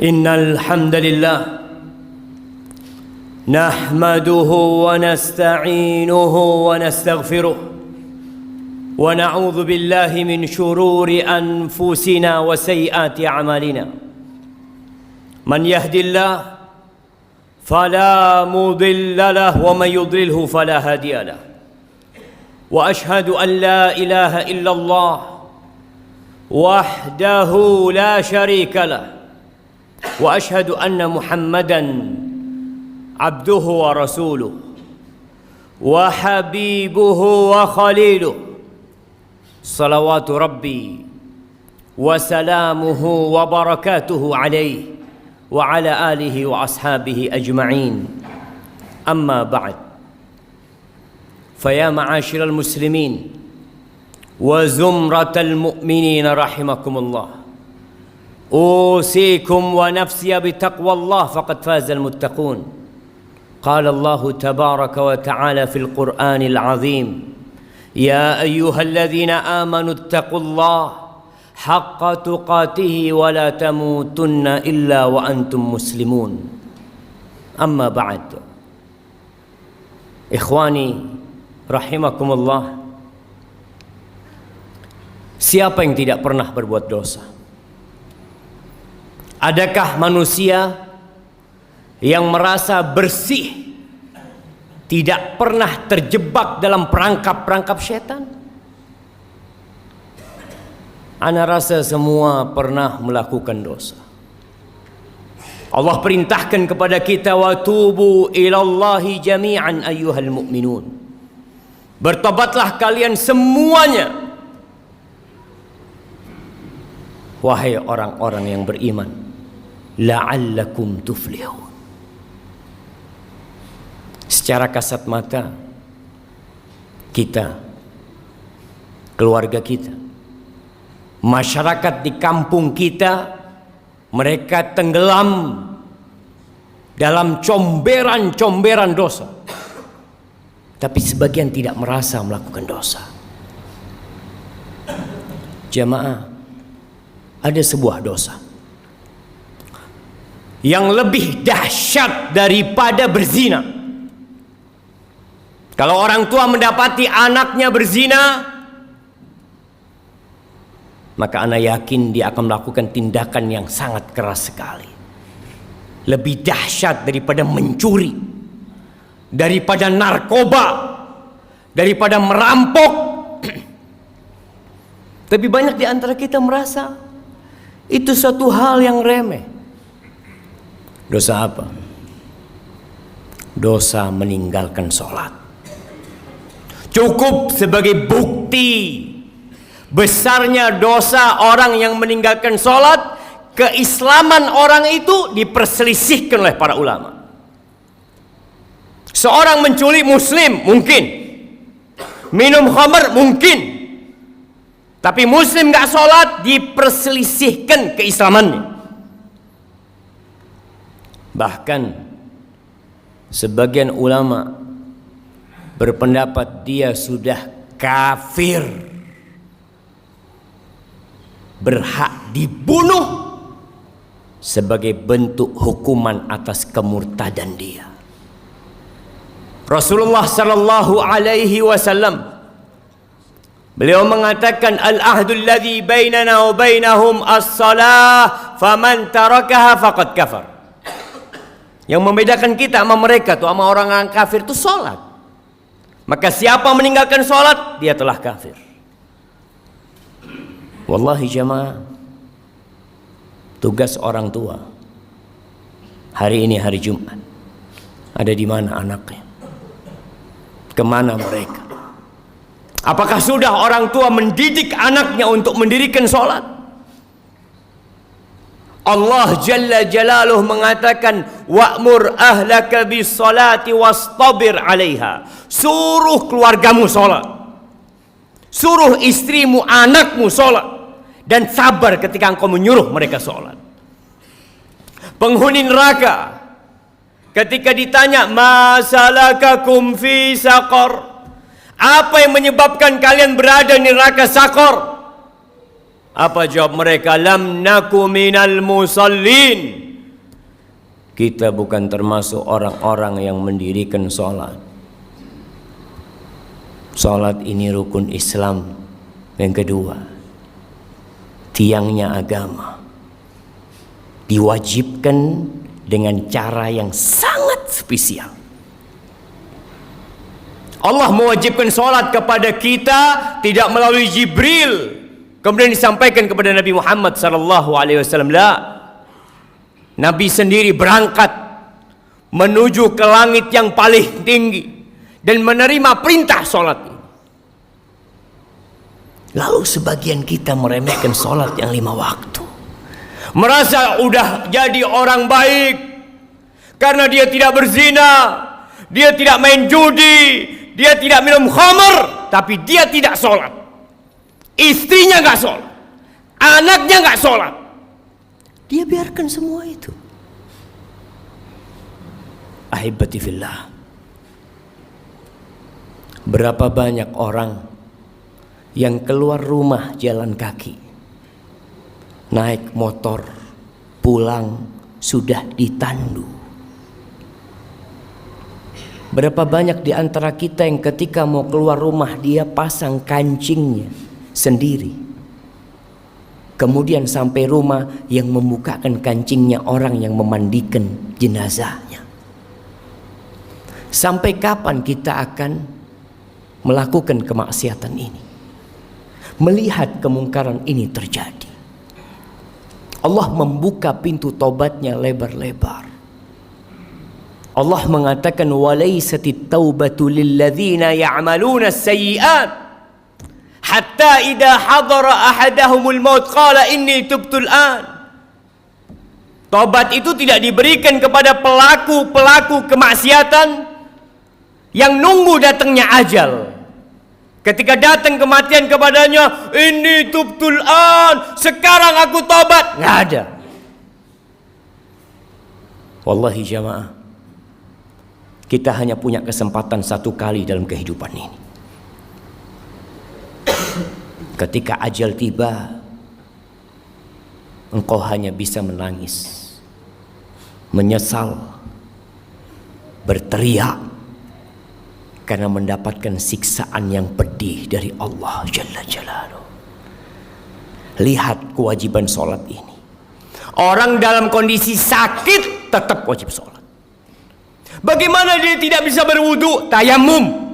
إن الحمد لله نحمده ونستعينه ونستغفره ونعوذ بالله من شرور أنفسنا وسيئات أعمالنا من يهد الله فلا مضل له ومن يضلله فلا هادي له وأشهد أن لا إله إلا الله وحده لا شريك له وأشهد أن محمدًا عبده ورسوله وحبيبه وخليله صلوات ربي وسلامه وبركاته عليه وعلى آله وأصحابه أجمعين أما بعد فيا معاشر المسلمين وزمرة المؤمنين رحمكم الله أوصيكم ونفسي بتقوى الله فقد فاز المتقون قال الله تبارك وتعالى في القرآن العظيم يا أيها الذين آمنوا اتقوا الله حق تقاته ولا تموتن إلا وأنتم مسلمون أما بعد إخواني رحمكم الله. Siapa yang tidak pernah berbuat dosa? Adakah manusia yang merasa bersih, tidak pernah terjebak dalam perangkap-perangkap syaitan? Ana rasa semua pernah melakukan dosa. Allah perintahkan kepada kita, wa tubu ilallahi jami'an ayyuhal mu'minun. Bertobatlah kalian semuanya, wahai orang-orang yang beriman, la'allakum tuflihun. Secara kasat mata kita, keluarga kita, masyarakat di kampung kita, mereka tenggelam dalam comberan-comberan dosa. Tapi sebagian tidak merasa melakukan dosa. Jamaah, ada sebuah dosa yang lebih dahsyat daripada berzina. Kalau orang tua mendapati anaknya berzina, maka anak yakin dia akan melakukan tindakan yang sangat keras sekali. Lebih dahsyat daripada mencuri, daripada narkoba, daripada merampok. Tapi banyak di antara kita merasa itu suatu hal yang remeh. Dosa apa? Dosa meninggalkan sholat. Cukup sebagai bukti besarnya dosa orang yang meninggalkan sholat, keislaman orang itu diperselisihkan oleh para ulama. Seorang menculik muslim mungkin, minum khamr mungkin, tapi muslim gak sholat diperselisihkan keislamannya. Bahkan sebagian ulama berpendapat dia sudah kafir, berhak dibunuh sebagai bentuk hukuman atas kemurtadan dia. Rasulullah sallallahu alaihi wasallam, beliau mengatakan, al-ahdul ladzi bainana wa bainahum as-salah faman tarakaha faqad kafar. Yang membedakan kita sama mereka tuh, sama orang kafir itu salat. Maka siapa meninggalkan salat, dia telah kafir. Wallahi jamaah, tugas orang tua hari ini hari Jumat, ada di mana anaknya? Kemana mereka? Apakah sudah orang tua mendidik anaknya untuk mendirikan salat? Allah Jalla Jalaluh mengatakan, wa'mur ahlaka bis salati wastabir 'alaiha. Suruh keluargamu salat, suruh istrimu, anakmu salat, dan sabar ketika engkau menyuruh mereka salat. Penghuni neraka ketika ditanya, ma salakakum fi saqar, apa yang menyebabkan kalian berada di neraka Saqar? Apa jawab mereka? Lam naku minal musallin, kita bukan termasuk orang-orang yang mendirikan sholat. Sholat ini rukun Islam yang kedua, tiangnya agama, diwajibkan dengan cara yang sangat spesial. Allah mewajibkan sholat kepada kita tidak melalui Jibril kemudian disampaikan kepada Nabi Muhammad SAW. Nabi sendiri berangkat menuju ke langit yang paling tinggi dan menerima perintah sholat. Lalu sebagian kita meremehkan sholat yang 5 waktu, merasa udah jadi orang baik karena dia tidak berzina, dia tidak main judi, dia tidak minum khamr, tapi dia tidak sholat. Istrinya gak sholat, anaknya gak sholat, dia biarkan semua itu. Ahibati fillah, berapa banyak orang yang keluar rumah jalan kaki, naik motor, pulang sudah ditandu. Berapa banyak di antara kita yang ketika mau keluar rumah dia pasang kancingnya sendiri, kemudian sampai rumah yang membukakan kancingnya orang yang memandikan jenazahnya. Sampai kapan kita akan melakukan kemaksiatan ini, melihat kemungkaran ini terjadi? Allah membuka pintu tobatnya lebar-lebar. Allah mengatakan walaisatit taubatu lilladzina ya'maluna as-sayyi'at hatta idza hadara ahadahumul maut qala inni tubtul an. Tobat itu tidak diberikan kepada pelaku-pelaku kemaksiatan yang nunggu datangnya ajal. Ketika datang kematian kepadanya, inni tubtul an, sekarang aku tobat. Nggak ada. Wallahi jamaah, kita hanya punya kesempatan satu kali dalam kehidupan ini. Ketika ajal tiba, engkau hanya bisa menangis, menyesal, berteriak karena mendapatkan siksaan yang pedih dari Allah Jalla Jalaluhu. Lihat kewajiban sholat ini. Orang dalam kondisi sakit tetap wajib sholat. Bagaimana dia tidak bisa berwudu? Tayamum.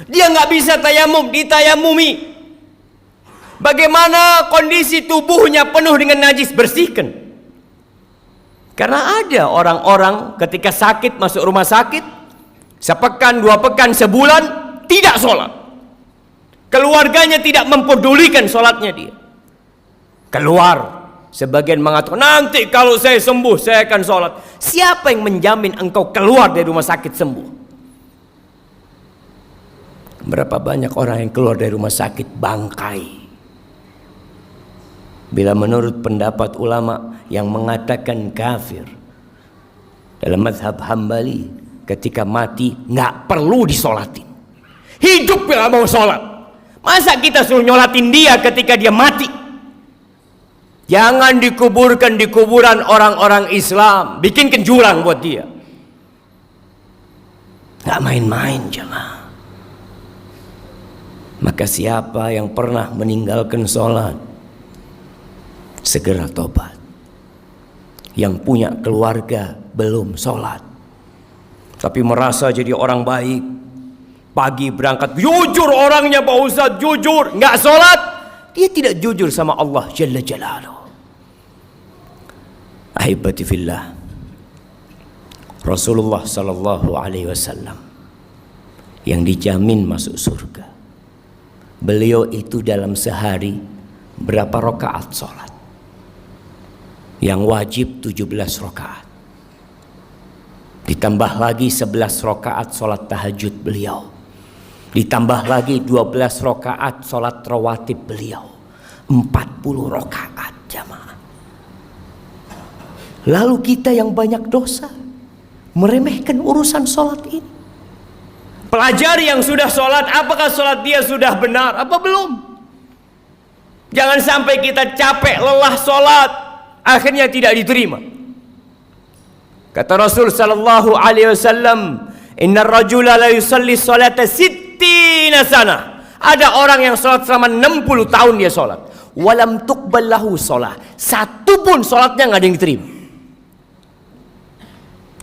Dia nggak bisa tayamum, ditayamumi. Bagaimana kondisi tubuhnya penuh dengan najis? Bersihkan. Karena ada orang-orang ketika sakit masuk rumah sakit, sepekan, 2 pekan, sebulan tidak sholat. Keluarganya tidak mempedulikan sholatnya dia. Keluar. Sebagian mengatakan nanti kalau saya sembuh saya akan sholat. Siapa yang menjamin engkau keluar dari rumah sakit sembuh? Berapa banyak orang yang keluar dari rumah sakit bangkai. Bila menurut pendapat ulama yang mengatakan kafir dalam mazhab Hambali, ketika mati nggak perlu disolatin. Hidup nggak mau sholat, masa kita suruh nyolatin dia ketika dia mati? Jangan dikuburkan di kuburan orang-orang Islam, bikinkan jurang buat dia. Nggak main-main jemaah. Maka siapa yang pernah meninggalkan sholat, segera tobat. Yang punya keluarga belum sholat, tapi merasa jadi orang baik, pagi berangkat, jujur orangnya Pak Ustadz, jujur, nggak sholat, dia tidak jujur sama Allah Jalla Jalaluhu. Ahibati fillah, Rasulullah sallallahu alaihi wasallam yang dijamin masuk surga, beliau itu dalam sehari berapa rakaat sholat? Yang wajib 17 rakaat. Ditambah lagi 11 rakaat sholat tahajud beliau. Ditambah lagi 12 rakaat sholat rawatib beliau. 40 rakaat jamaah. Lalu kita yang banyak dosa meremehkan urusan sholat ini. Pelajari yang sudah sholat, apakah sholat dia sudah benar apa belum? Jangan sampai kita capek lelah sholat, akhirnya tidak diterima. Kata Rasul sallallahu alaihi wasallam, "Innar rajula la yusalli salata sittina sana." Ada orang yang salat selama 60 tahun dia salat. Walam tuqbal lahu salah. Satu pun salatnya enggak ada yang diterima.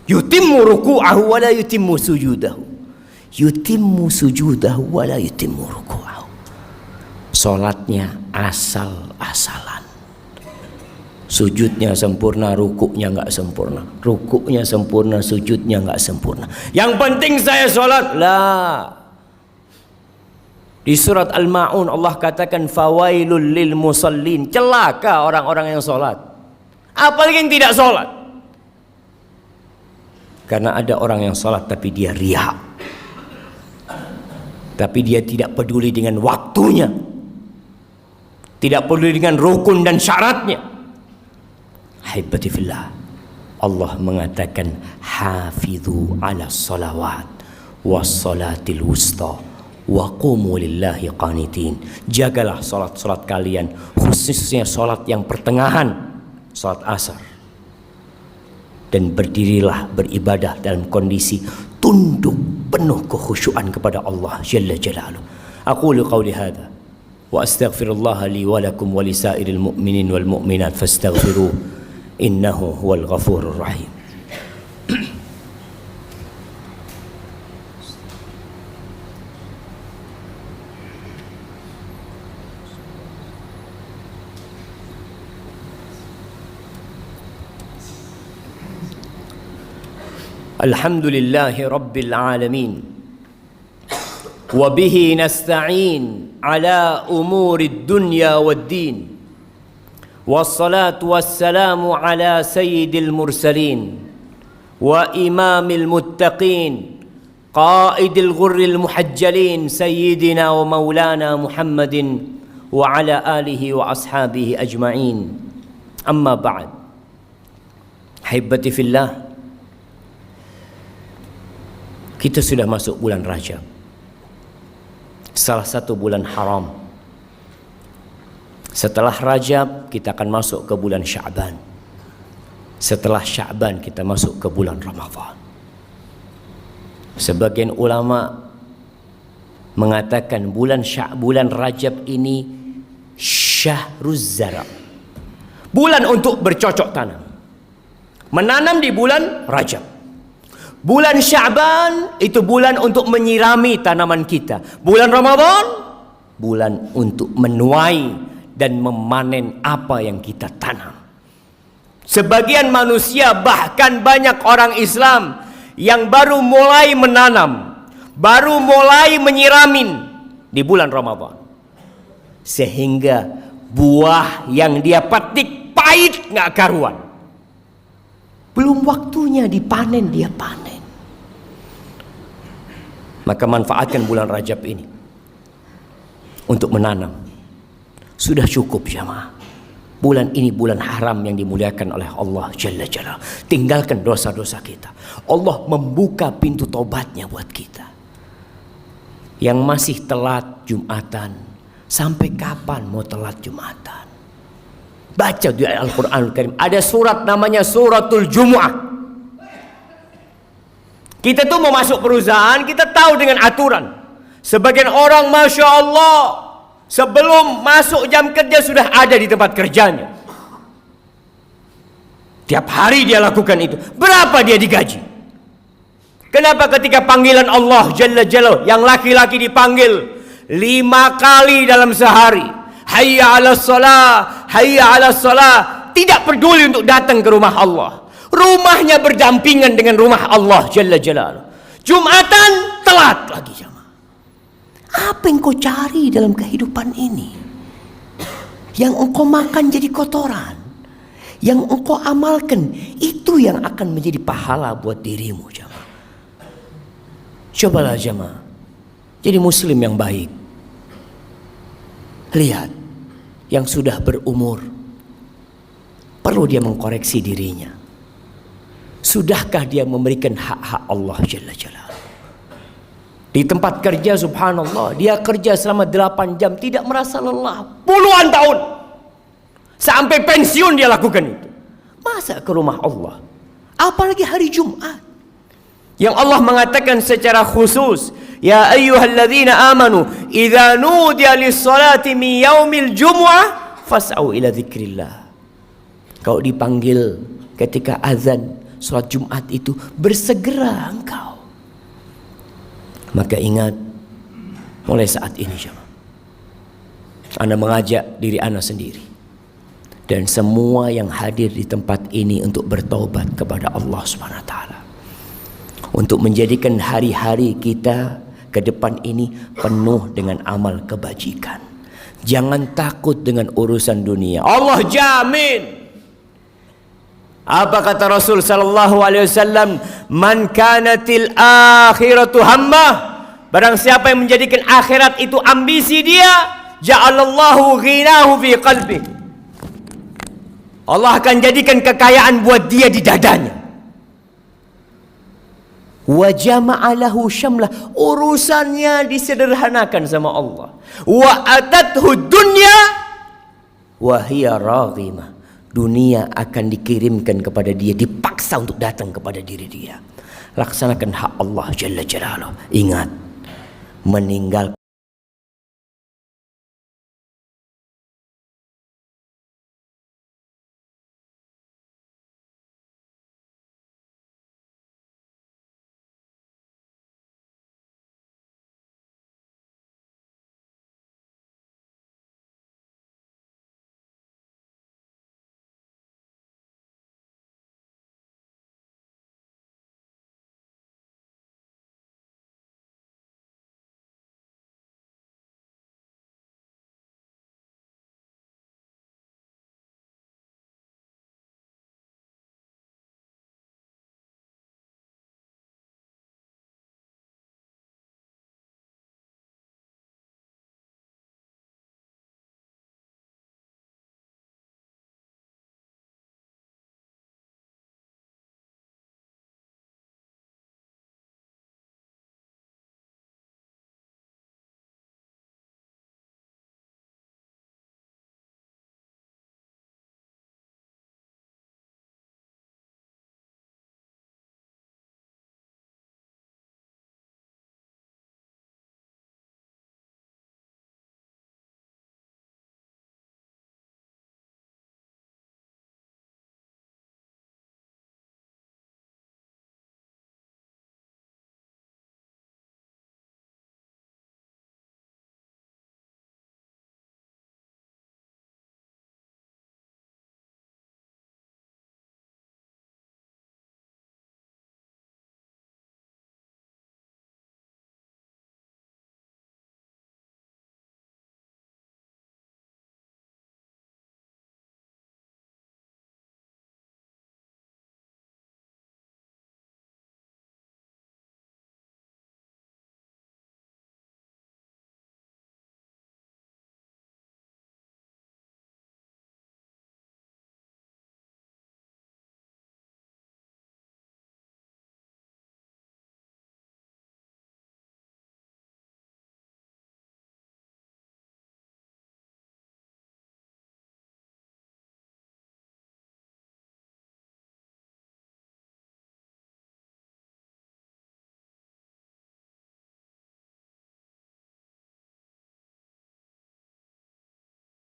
Yutimmu ruku'ahu wa la yutimmu sujudahu. Yutimmu sujudahu wa la yutimmu ruku'ahu. Salatnya asal-asalan. Sujudnya sempurna, rukuknya enggak sempurna. Rukuknya sempurna, sujudnya enggak sempurna. Yang penting saya salat. Lah. Di surat Al-Ma'un Allah katakan fawailul lil musallin. Celaka orang-orang yang salat. Apalagi yang tidak salat. Karena ada orang yang salat tapi dia riya. Tapi dia tidak peduli dengan waktunya. Tidak peduli dengan rukun dan syaratnya. Haibati fillah, Allah mengatakan hafidhu ala salawat was salatil wusta wa qumu lillahi qanitin. Jagalah salat-salat kalian, khususnya salat yang pertengahan, salat asar. Dan berdirilah beribadah dalam kondisi tunduk penuh kekhusyuan kepada Allah Jalla Jalaluhu. Aqulu qawli hadha wa astaghfirullah li wa lakum wa lisairil mu'minin wal mu'minat fastaghfiruh innahu huwal ghafurur rahim. Alhamdulillahi rabbil alamin wa bihi nasta'in ala umurid dunya wad din wassalatu wassalamu ala sayyidil mursalin wa imamil muttaqin qaidil ghurril muhajjalin sayyidina wa maulana Muhammadin wa ala alihi wa ashabihi ajma'in. Amma ba'd. Haibati fillah, kita sudah masuk bulan Rajab, salah satu bulan haram. Setelah Rajab kita akan masuk ke bulan Sya'ban. Setelah Sya'ban kita masuk ke bulan Ramadan. Sebagian ulama mengatakan bulan Rajab ini syahruz zara, bulan untuk bercocok tanam, menanam di bulan Rajab. Bulan Sya'ban itu bulan untuk menyirami tanaman kita. Bulan Ramadan bulan untuk menuai dan memanen apa yang kita tanam. Sebagian manusia, bahkan banyak orang Islam yang baru mulai menanam, baru mulai menyiramin di bulan Ramadan, sehingga buah yang dia petik pahit nggak karuan. Belum waktunya dipanen, dia panen. Maka manfaatkan bulan Rajab ini untuk menanam. Sudah cukup jamaah. Bulan ini bulan haram yang dimuliakan oleh Allah Jalla Jalla. Tinggalkan dosa-dosa kita. Allah membuka pintu taubatnya buat kita. Yang masih telat Jumatan, sampai kapan mau telat Jumatan? Baca di Al-Quranul Karim. Ada surat namanya Suratul Jumu'ah. Kita tuh mau masuk perusahaan, kita tahu dengan aturan. Sebagian orang Masya Allah, sebelum masuk jam kerja sudah ada di tempat kerjanya. Tiap hari dia lakukan itu. Berapa dia digaji? Kenapa ketika panggilan Allah Jalla Jalla, yang laki-laki dipanggil 5 kali dalam sehari, hayya ala salah, hayya ala salah, tidak peduli untuk datang ke rumah Allah. Rumahnya berdampingan dengan rumah Allah Jalla Jalaluhu. Jumatan telat lagi jamaah. Apa yang kau cari dalam kehidupan ini? Yang engkau makan jadi kotoran, yang engkau amalkan itu yang akan menjadi pahala buat dirimu jamaah. Cobalah jamaah jadi muslim yang baik. Lihat, yang sudah berumur perlu dia mengkoreksi dirinya. Sudahkah dia memberikan hak-hak Allah Jalla Jalla? Di tempat kerja subhanallah, dia kerja selama 8 jam tidak merasa lelah, puluhan tahun, sampai pensiun dia lakukan itu. Masa ke rumah Allah Apalagi hari Jumat, yang Allah mengatakan secara khusus, ya ayyuhalladzina amanu idza nudiya lis-salati min yaumil jumu'ah fas'au ila dzikrillah. Kau dipanggil ketika azan salat Jumat itu, bersegera engkau. Maka ingat, mulai saat ini jemaah, Anda mengajak diri Anda sendiri dan semua yang hadir di tempat ini untuk bertaubat kepada Allah Subhanahu wa taala, untuk menjadikan hari-hari kita ke depan ini penuh dengan amal kebajikan. Jangan takut dengan urusan dunia. Allah jamin. Apa kata Rasul sallallahu alaihi wasallam? Man kanatil akhiratu hammah. Barang siapa yang menjadikan akhirat itu ambisi dia, ja'alallahu ghinahu fi qalbi. Allah akan jadikan kekayaan buat dia di dadanya. Wa jama'alahu syamlah, urusannya disederhanakan sama Allah. Wa atathu dunya wa hiya raghimah, dunia akan dikirimkan kepada dia, dipaksa untuk datang kepada diri dia. Laksanakan hak Allah Jalla Jalaluh. Ingat, meninggalkan